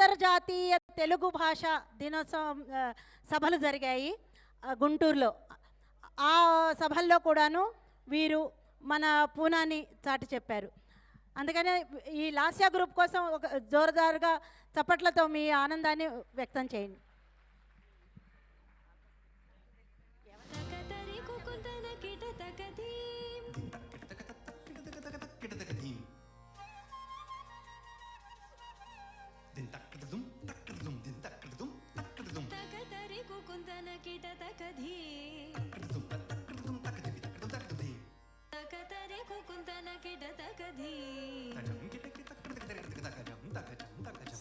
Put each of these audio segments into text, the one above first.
అంతర్జాతీయ తెలుగు భాష దినోత్సవం సభలు జరిగాయి గుంటూరులో. ఆ సభల్లో కూడాను వీరు మన పూనాని చాటి చెప్పారు. అందుకనే ఈ లాస్య గ్రూప్ కోసం ఒక జోరుదారుగా చప్పట్లతో మీ ఆనందాన్ని వ్యక్తం చేయండి.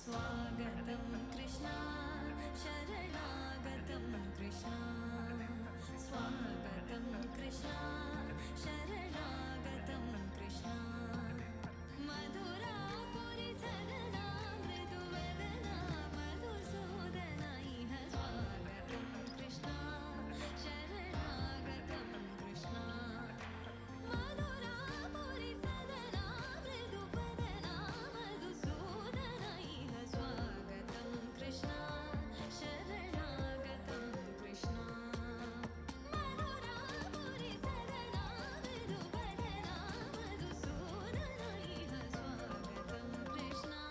स्वागतं कृष्णा शरणागतं कृष्णा स्वागतं कृष्णा शरणागतं कृष्णा मधुरापुरि सदना मृदुवदना मधुसूदना इह स्वागतं कृष्णा शरणागतं कृष्णा मधुरापुरि सदना मृदुवदना मधुसूदना इह स्वागतं कृष्णा शरणागतं कृष्णा मधुरापुरि सदना मृदुवदना मधुसूदना इह स्वागतं कृष्णा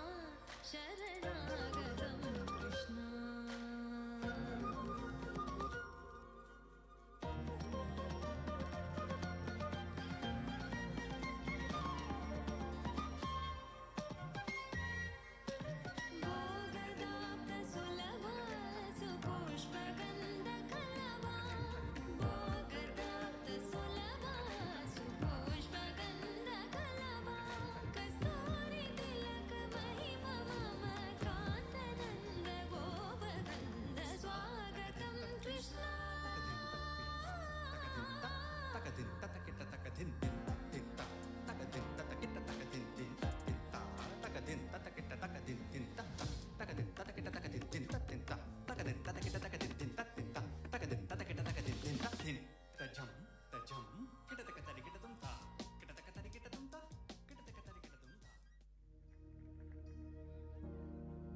शरणागतं कृष्णा भोगदाप्तसुलभा सुपुष्पगन्धकलभा भोगदाप्तसुलभा सुपुष्पगन्धकलभा कस्तूरितिलकमहिमा मम कान्तनन्द गोपगन्ध स्वागतं कृष्णा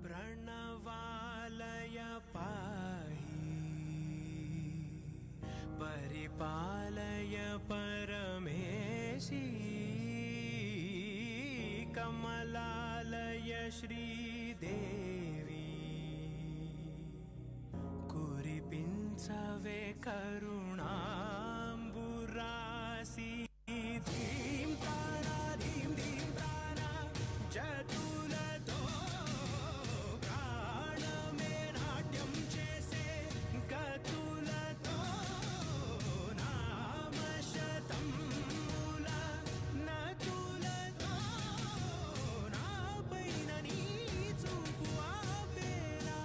प्रणवालय पाहि परिपालय परमेशि कमलालय श्रीदेवी कुरिपिंचवे करुणाम्बुरासि धीं तारा धीं धीं तारा जतुलतो प्राणमे नाट्यं चेसे गतुलतो नामशतं मूल नतुलतो नापैन नीचुकु आपेला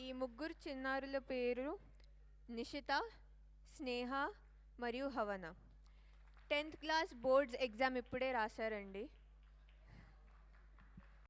ఈ ముగ్గురు చిన్నారుల పేరు నిషిత, స్నేహ మరియు havana. 10th class boards exam ఇప్పుడే రాశారండి.